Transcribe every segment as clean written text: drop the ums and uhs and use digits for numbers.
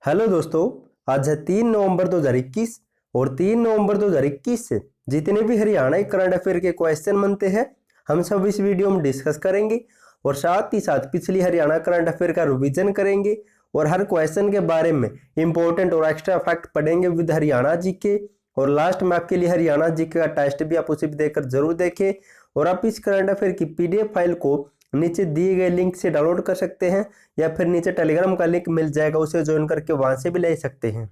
Hello दोस्तों, आज है 3 नवंबर 2021 और 3 नवंबर 2021 से जितने भी हरियाणा करंट अफेयर के क्वेश्चन बनते हैं हम सब इस वीडियो में डिस्कस करेंगे और साथ ही साथ पिछली हरियाणा करंट अफेयर का रिवीजन करेंगे और हर क्वेश्चन के बारे में इंपॉर्टेंट और एक्स्ट्रा फैक्ट पढ़ेंगे विद हरियाणा जीके। और लास्ट में आपके लिए हरियाणा जीके का टेस्ट भी आप उसे भी देखकर जरूर देखें और आप इस करंट अफेयर की पीडीएफ फाइल को नीचे दिए गए लिंक से डाउनलोड कर सकते हैं या फिर नीचे टेलीग्राम का लिंक मिल जाएगा, उसे ज्वाइन करके वहां से भी ले सकते हैं।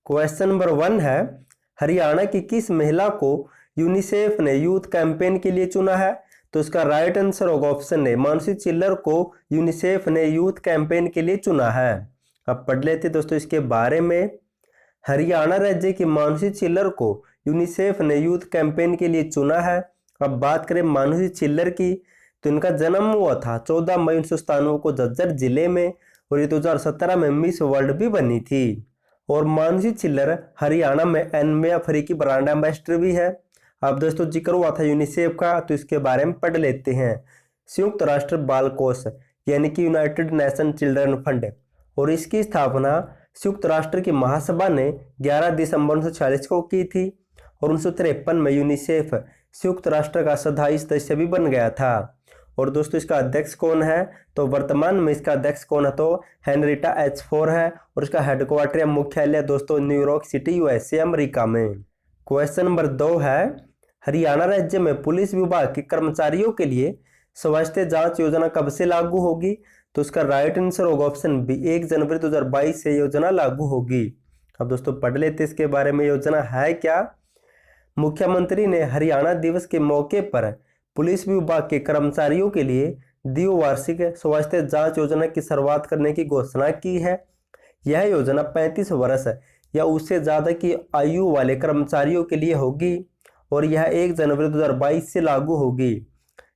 क्वेश्चन नंबर 1 है, हरियाणा की किस महिला को यूनिसेफ ने यूथ कैंपेन के लिए चुना है? तो इसका राइट आंसर होगा ऑप्शन है, मानसी चिल्लर को यूनिसेफ ने यूथ कैंपेन के लिए चुना है। अब पढ़ लेते दोस्तों इसके बारे में। हरियाणा राज्य की मानसी चिल्लर को यूनिसेफ ने यूथ कैंपेन के लिए चुना है। अब बात करें मानसी चिल्लर की, तो इनका जन्म हुआ था 14 मई 1997 को झज्जर जिले में और ये 2017 में मिस वर्ल्ड भी बनी थी। और मानसी चिल्लर हरियाणा में एनमेया फ्री की ब्रांड एम्बेसडर भी है। अब दोस्तों जिक्र हुआ था यूनिसेफ का, तो इसके बारे में पढ़ लेते हैं। संयुक्त राष्ट्र बाल कोष यानी कि यूनाइटेड नेशन चिल्ड्रन फंड, और इसकी स्थापना संयुक्त राष्ट्र की महासभा ने 11 दिसंबर 1946 को की थी और 1953 में यूनिसेफ संयुक्त राष्ट्र का सदस्य सदस्य भी बन गया था। और दोस्तों इसका अध्यक्ष कौन है? तो वर्तमान में इसका अध्यक्ष कौन है? तो हेनरिटा एच4 है और इसका हेडक्वार्टर या मुख्यालय दोस्तों न्यूयॉर्क सिटी यूएसए अमेरिका में। क्वेश्चन नंबर 2 है, हरियाणा राज्य में पुलिस विभाग के कर्मचारियों के लिए स्वास्थ्य जांच योजना कब से लागू होगी? तो इसका राइट आंसर होगा ऑप्शन बी, 1 जनवरी 2022 से योजना लागू होगी। अब दोस्तों पढ़ लेते इसके बारे में, योजना है क्या? मुख्यमंत्री ने हरियाणा दिवस के मौके पर पुलिस विभाग के कर्मचारियों के लिए द्विवार्षिक स्वास्थ्य जांच योजना की शुरुआत करने की घोषणा की है। यह योजना 35 वर्ष या उससे ज्यादा की आयु वाले कर्मचारियों के लिए होगी और यह 1 जनवरी 2022 से लागू होगी।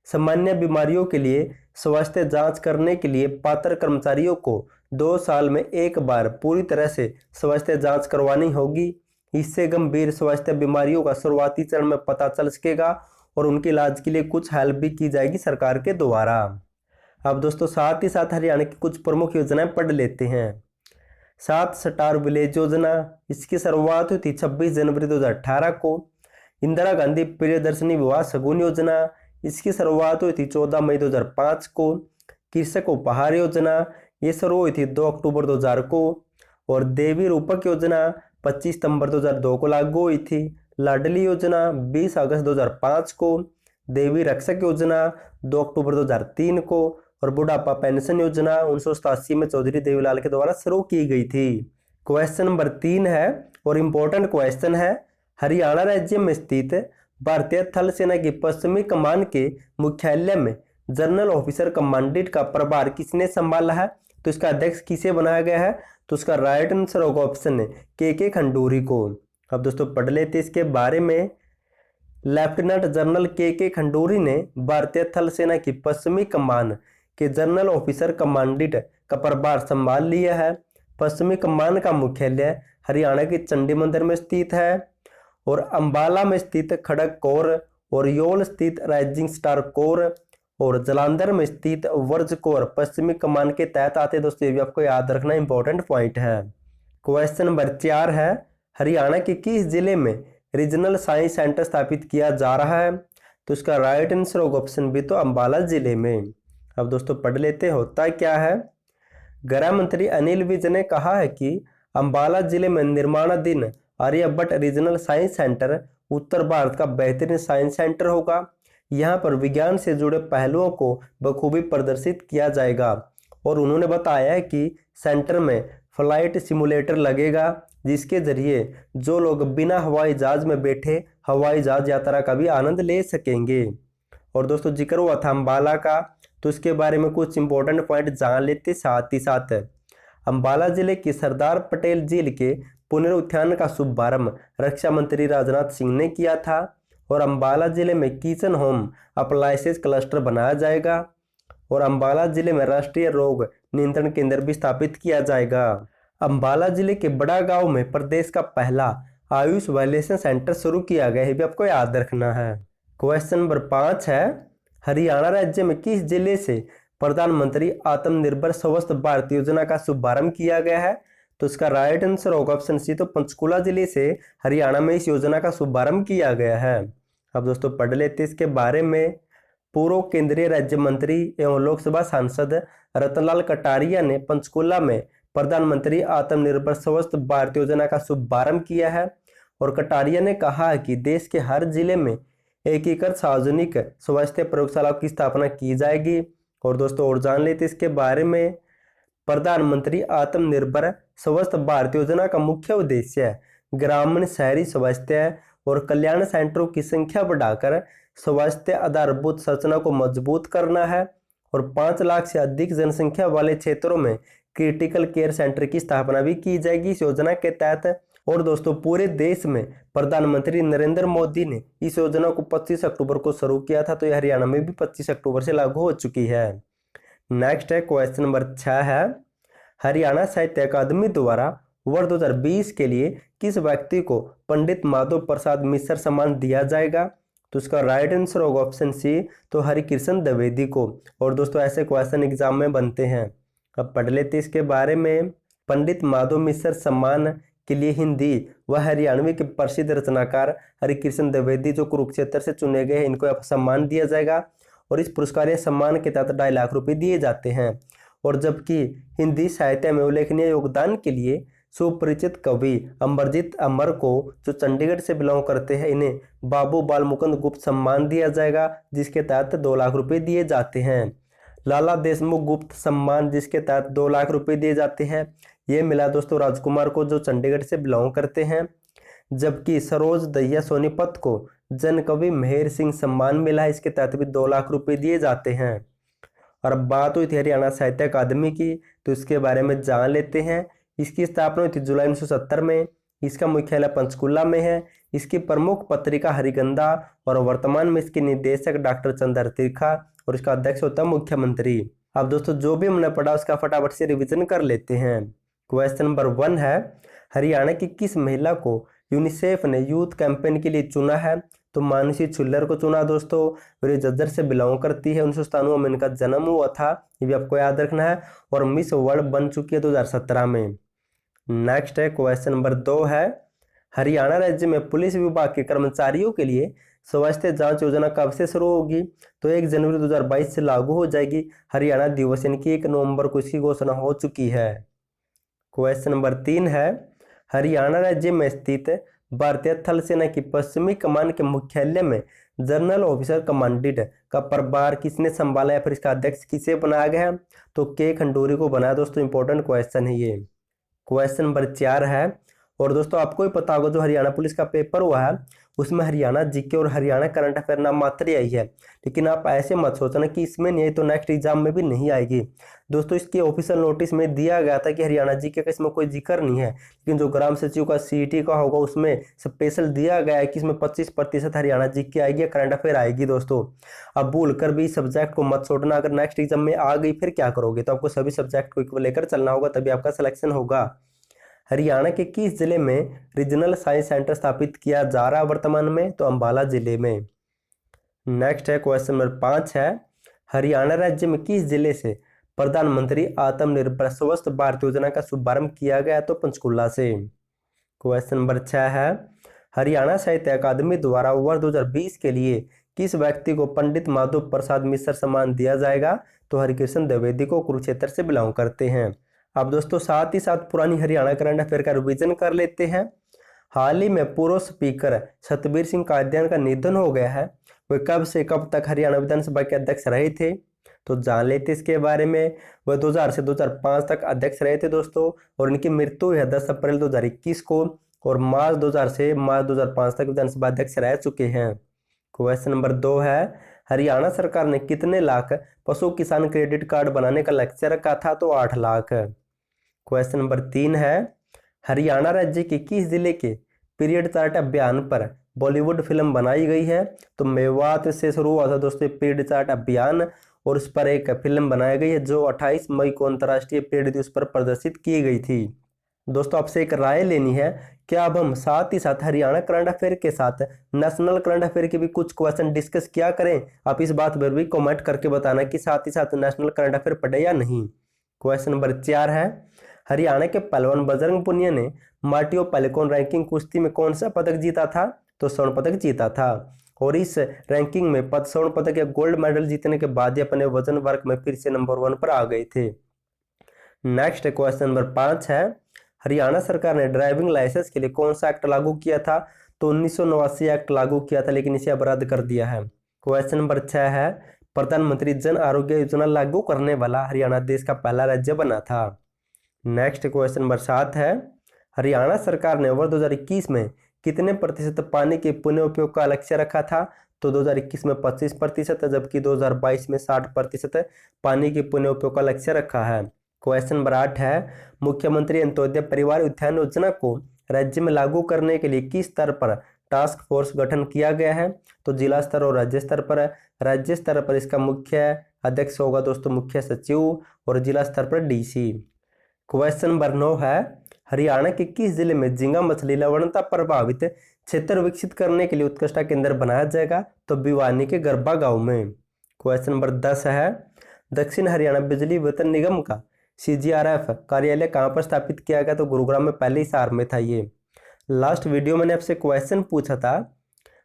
सामान्य बीमारियों के लिए स्वास्थ्य जांच करने के लिए पात्र कर्मचारियों को 2 साल में एक बार पूरी तरह से स्वास्थ्य जांच करवानी होगी। इससे गंभीर स्वास्थ्य बीमारियों का शुरुआती चरण में पता चल सकेगा और उनके इलाज के लिए कुछ हेल्प भी की जाएगी सरकार के द्वारा। अब दोस्तों साथ ही साथ हरियाणा की कुछ प्रमुख योजनाएं पढ़ लेते हैं। 7 स्टार विलेज योजना, इसकी शुरुआत हुई थी 26 जनवरी 2018 को। इंदिरा गांधी प्रियदर्शनी विवाह शगुन योजना, इसकी शुरुआत हुई थी 14 मई 2005 को। कृषक उपहार योजना, ये शुरू हुई थी 2 अक्टूबर 2000 को। और देवी रूपक योजना 25 सितंबर 2002 को लागू हुई थी। लाडली योजना 20 अगस्त 2005 को। देवी रक्षक योजना 2 अक्टूबर 2003 को। और बुढ़ापा पेंशन योजना 1987 में चौधरी देवीलाल के द्वारा शुरू की गई थी। क्वेश्चन नंबर 3 है और इम्पोर्टेंट क्वेश्चन है, हरियाणा राज्य में स्थित भारतीय थल सेना की पश्चिमी कमान के मुख्यालय में जनरल ऑफिसर कमांडेंट का प्रभार किसने संभाला है? तो इसका अध्यक्ष किसे बनाया गया है? तो उसका राइट आंसर होगा ऑप्शन है के खंडूरी को। अब दोस्तों पढ़ लेते इसके बारे में। लेफ्टिनेंट जनरल के खंडूरी ने भारतीय थल सेना की पश्चिमी कमान के जनरल ऑफिसर कमांडेंट का प्रभार संभाल लिया है। पश्चिमी कमान का मुख्यालय हरियाणा के चंडी मंदिर में स्थित है और अंबाला में स्थित खड़ग कोर और योल स्थित राइजिंग स्टार कोर और जलंधर में स्थित वर्ज कोर पश्चिमी कमान के तहत आते। दोस्तों ये भी आपको याद रखना इंपॉर्टेंट पॉइंट है। क्वेश्चन नंबर 4 है, हरियाणा के किस जिले में रीजनल साइंस सेंटर स्थापित किया जा रहा है? तो इसका राइट आंसर होगा ऑप्शन बी, तो अंबाला जिले में। अब दोस्तों पढ़ लेते, होता क्या है। गृह मंत्री अनिल विज ने कहा है कि अंबाला जिले में निर्माणाधीन आर्यभट्ट रीजनल साइंस सेंटर उत्तर भारत का बेहतरीन साइंस सेंटर होगा। यहाँ पर विज्ञान से जुड़े पहलुओं को बखूबी प्रदर्शित किया जाएगा और उन्होंने बताया है कि सेंटर में फ्लाइट सिमुलेटर लगेगा जिसके जरिए जो लोग बिना हवाई जहाज में बैठे हवाई जहाज यात्रा का भी आनंद ले सकेंगे। और दोस्तों जिक्र हुआ था अंबाला का, तो इसके बारे में कुछ इंपॉर्टेंट पॉइंट जान लेते साथ ही साथ। अंबाला जिले की सरदार पटेल झील के पुनरुत्थान का शुभारंभ रक्षा मंत्री राजनाथ सिंह ने किया था और अंबाला जिले में किचन होम अप्लायंसेस क्लस्टर बनाया जाएगा और अंबाला जिले में राष्ट्रीय रोग नियंत्रण केंद्र भी स्थापित किया जाएगा। अंबाला जिले के बड़ा गांव में प्रदेश का पहला आयुष वैक्सीनेशन सेंटर शुरू किया गया है, भी आपको याद रखना है। क्वेश्चन नंबर 5 है, हरियाणा राज्य में किस जिले से प्रधानमंत्री आत्मनिर्भर स्वस्थ भारत योजना का शुभारंभ किया गया है? तो इसका राइट आंसर होगा ऑप्शन सी। तो पंचकुला जिले से हरियाणा में इस योजना का शुभारंभ किया गया है। अब दोस्तों पढ़ लेते इसके बारे में। पूर्व केंद्रीय राज्य मंत्री एवं लोकसभा सांसद रतनलाल कटारिया ने पंचकुला में प्रधानमंत्री आत्मनिर्भर स्वस्थ भारत योजना का शुभारंभ किया है। और कटारिया ने कहा कि देश के हर जिले में एकीकृत सार्वजनिक स्वास्थ्य प्रयोगशालाओं की स्थापना की जाएगी। और दोस्तों और जान लेते इसके बारे में। प्रधानमंत्री आत्मनिर्भर स्वस्थ भारत योजना का मुख्य उद्देश्य ग्रामीण शहरी स्वास्थ्य और कल्याण सेंटरों की संख्या बढ़ाकर स्वास्थ्य आधारभूत संरचना को मजबूत करना है। और 5 लाख से अधिक जनसंख्या वाले क्षेत्रों में क्रिटिकल केयर सेंटर की स्थापना भी की जाएगी इस योजना के तहत। और दोस्तों पूरे देश में प्रधानमंत्री नरेंद्र मोदी ने इस योजना को 25 अक्टूबर को शुरू किया था। तो यह हरियाणा में भी 25 अक्टूबर से लागू हो चुकी है। नेक्स्ट है क्वेश्चन नंबर 6 है, हरियाणा साहित्य अकादमी द्वारा वर्ष 2020 के लिए किस व्यक्ति को पंडित माधव प्रसाद मिश्र सम्मान दिया जाएगा? तो इसका राइट आंसर होगा ऑप्शन सी। तो हरिकृष्ण द्विवेदी को। और दोस्तों ऐसे क्वेश्चन एग्जाम में बनते हैं। अब पढ़ लेते इसके बारे में। पंडित माधव मिश्र सम्मान के लिए हिंदी व हरियाणवी के प्रसिद्ध रचनाकार हरिकृष्ण द्विवेदी जो कुरुक्षेत्र से चुने गए हैं, इनको सम्मान दिया जाएगा। और इस पुरस्कार या सम्मान के तहत 2.5 लाख रुपए दिए जाते हैं। और जबकि हिंदी साहित्य में उल्लेखनीय योगदान के लिए सुपरिचित कवि अमरजीत अमर को जो चंडीगढ़ से बिलोंग करते हैं, इन्हें बाबू बाल मुकुंद गुप्त सम्मान दिया जाएगा, जिसके तहत 2 लाख रुपए दिए जाते हैं। लाला देशमुख गुप्त सम्मान जिसके तहत 2 लाख रुपए दिए जाते हैं, ये मिला दोस्तों राजकुमार को जो चंडीगढ़ से बिलोंग करते हैं। जबकि सरोज दहिया सोनीपत को जन कवि मेहर सिंह सम्मान मिला है, इसके तहत भी 2 लाख रुपए दिए जाते हैं। और अब बात हुई थी हरियाणा साहित्य अकादमी की, तो इसके बारे में जान लेते हैं। इसकी स्थापना हुई थी जुलाई 1970 में। इसका मुख्यालय पंचकुला में है। इसकी प्रमुख पत्रिका हरिगंधा और वर्तमान में इसके निदेशक डॉक्टर चंद्र त्रिखा और इसका अध्यक्ष होता है मुख्यमंत्री। अब दोस्तों जो भी हमने पढ़ा उसका फटाफट से रिवीजन कर लेते हैं। क्वेश्चन नंबर 1 है, हरियाणा की किस महिला को यूनिसेफ ने यूथ कैंपेन के लिए चुना है? तो मानसी छुल्लर को चुना दोस्तों। और ये झज्जर से बिलोंग करती है। 1997 में इनका जन्म हुआ था, ये भी आपको याद रखना है। और मिस वर्ल्ड बन चुकी है 2017 में। नेक्स्ट है क्वेश्चन नंबर 2 है, हरियाणा राज्य में पुलिस विभाग के कर्मचारियों के लिए स्वास्थ्य जांच योजना कब से शुरू होगी? तो 1 जनवरी 2022 से लागू हो जाएगी। हरियाणा दिवस यानी कि 1 नवंबर को इसकी घोषणा हो चुकी है। क्वेश्चन नंबर 3 है, हरियाणा राज्य में स्थित भारतीय थल सेना की पश्चिमी कमान के मुख्यालय में जनरल ऑफिसर कमांडेंट का प्रभार किसने संभाला है? फिर इसका अध्यक्ष किसे बनाया गया? तो के खंडूरी को बनाया दोस्तों। इंपॉर्टेंट क्वेश्चन है ये। क्वेश्चन नंबर 4 है, और दोस्तों आपको ही पता होगा जो हरियाणा पुलिस का पेपर हुआ है उसमें हरियाणा जीके और हरियाणा करंट अफेयर नाम मात्र ही आई है। लेकिन आप ऐसे मत सोचना कि इसमें नहीं आई तो नेक्स्ट एग्जाम में भी नहीं आएगी दोस्तों। इसके ऑफिशियल नोटिस में दिया गया था कि हरियाणा जीके का इसमें कोई जिक्र नहीं है, लेकिन जो ग्राम सचिव का सीईटी का होगा उसमें स्पेशल दिया गया है कि इसमें 25% हरियाणा जीके आएगी, करंट अफेयर आएगी दोस्तों। अब भूल कर भी सब्जेक्ट को मत छोड़ना। अगर नेक्स्ट एग्जाम में आ गई फिर क्या करोगे? तो आपको सभी सब्जेक्ट को लेकर चलना होगा, तभी आपका सिलेक्शन होगा। हरियाणा के किस जिले में रीजनल साइंस सेंटर स्थापित किया जा रहा है वर्तमान में? तो अंबाला जिले में। नेक्स्ट है क्वेश्चन नंबर 5 है, हरियाणा राज्य में किस जिले से प्रधानमंत्री आत्मनिर्भर स्वस्थ भारत योजना का शुभारंभ किया गया? तो पंचकुला से। क्वेश्चन नंबर 6 है, हरियाणा साहित्य अकादमी द्वारा वर्ष 2020 के लिए किस व्यक्ति को पंडित माधव प्रसाद मिश्र सम्मान दिया जाएगा? तो हरिकृष्ण द्विवेदी को कुरुक्षेत्र से बिलोंग करते हैं। अब दोस्तों साथ ही साथ पुरानी हरियाणा करंट अफेयर का रिवीजन कर लेते हैं। हाल ही में पूर्व स्पीकर सतबीर सिंह कादियान का निधन हो गया है। वे कब से कब तक हरियाणा विधानसभा के अध्यक्ष रहे थे? तो जान लेते इसके बारे में। वह 2000 से 2005 तक अध्यक्ष रहे थे दोस्तों। और इनकी मृत्यु हुई है 10 अप्रैल 2021 को। और मार्च 2000 से मार्च 2005 तक विधानसभा अध्यक्ष रह चुके हैं। क्वेश्चन नंबर 2 है, हरियाणा सरकार ने कितने लाख पशु किसान क्रेडिट कार्ड बनाने का लक्ष्य रखा था? तो 8 लाख। क्वेश्चन नंबर 3 है, हरियाणा राज्य के किस जिले के पीरियड चार्ट अभियान पर बॉलीवुड फिल्म बनाई गई है? तो मेवात से शुरू हुआ था दोस्तों पीरियड चार्ट अभियान, और उस पर एक फिल्म बनाई गई है जो 28 मई को अंतर्राष्ट्रीय पीरियड दिवस पर प्रदर्शित की गई थी। दोस्तों आपसे एक राय लेनी है, क्या अब हम साथ ही साथ हरियाणा करंट अफेयर के साथ नेशनल करंट अफेयर के भी कुछ क्वेश्चन डिस्कस किया करें? आप इस बात पर भी कमेंट करके बताना कि साथ ही साथ नेशनल करंट अफेयर पढ़े या नहीं। क्वेश्चन नंबर 4 है, हरियाणा के पहलवान बजरंग पुनिया ने मार्टियो पेलिकॉन रैंकिंग कुश्ती में कौन सा पदक जीता था? तो स्वर्ण पदक जीता था। और इस रैंकिंग में स्वर्ण पदक या गोल्ड मेडल जीतने के बाद ही अपने वजन वर्ग में फिर से नंबर 1 पर आ गए थे। नेक्स्ट क्वेश्चन नंबर 5 है, हरियाणा सरकार ने ड्राइविंग लाइसेंस के लिए कौन सा एक्ट लागू किया था? तो 1989 एक्ट लागू किया था, लेकिन इसे अब रद्द कर दिया है। क्वेश्चन नंबर 6 है, प्रधानमंत्री जन आरोग्य योजना लागू करने वाला हरियाणा देश का पहला राज्य बना था। नेक्स्ट क्वेश्चन नंबर 7 है, हरियाणा सरकार ने वर्ष 2021 में कितने प्रतिशत पानी के पुनः उपयोग का लक्ष्य रखा था? तो 2021 में 25%, जबकि 2022 में 60% पानी के पुनः उपयोग का लक्ष्य रखा है। क्वेश्चन नंबर 8 है, मुख्यमंत्री अंत्योदय परिवार उत्थान योजना को राज्य में लागू करने के लिए किस स्तर पर टास्क फोर्स गठन किया गया है? तो जिला स्तर और राज्य स्तर पर। राज्य स्तर पर इसका मुख्य अध्यक्ष होगा दोस्तों मुख्य सचिव, और जिला स्तर पर डीसी। क्वेश्चन नंबर 9 है, हरियाणा के किस जिले में झींगा मछली लवणता प्रभावित क्षेत्र विकसित करने के लिए उत्कृष्ट केंद्र बनाया जाएगा? तो भिवानी के गरबा गांव में। क्वेश्चन नंबर 10 है, दक्षिण हरियाणा बिजली वितरण निगम का CGRF कार्यालय कहाँ पर स्थापित किया गया? तो गुरुग्राम में, पहले हिसार में था ये। लास्ट वीडियो मैंने आपसे क्वेश्चन पूछा था,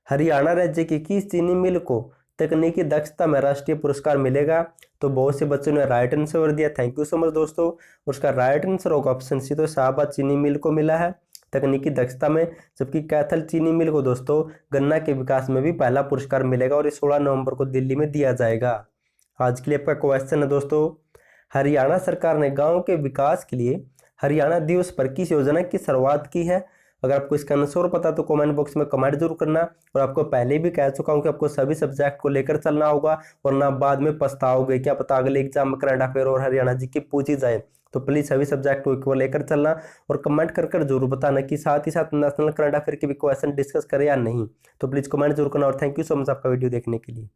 हरियाणा राज्य की किस चीनी मिल को तकनीकी दक्षता में राष्ट्रीय पुरस्कार मिलेगा? तो बहुत से बच्चों ने राइट आंसर दिया, थैंक यू सो मच दोस्तों। उसका राइट आंसर होगा ऑप्शन सी, तो शाहबाद चीनी मिल को मिला है तकनीकी दक्षता में, जबकि कैथल चीनी मिल को दोस्तों गन्ना के विकास में भी पहला पुरस्कार मिलेगा, और ये 16 नवंबर को दिल्ली में दिया जाएगा। आज के लिए आपका क्वेश्चन है दोस्तों, हरियाणा सरकार ने गांव के विकास के लिए हरियाणा दिवस पर किस योजना की शुरुआत की है? अगर आपको इसका आंसर पता तो कमेंट बॉक्स में कमेंट जरूर करना। और आपको पहले भी कह चुका हूं कि आपको सभी सब्जेक्ट को लेकर चलना होगा, वरना बाद में पछताओगे। क्या पता अगले एग्जाम में करंट अफेयर और हरियाणा जी की पूछी जाए। तो प्लीज सभी सब्जेक्ट को लेकर चलना, और कमेंट कर जरूर बताना कि साथ ही साथ नेशनल करंट अफेयर के भी क्वेश्चन डिस्कस करें या नहीं। तो प्लीज कमेंट जरूर करना, और थैंक यू सो मच आपका वीडियो देखने के लिए।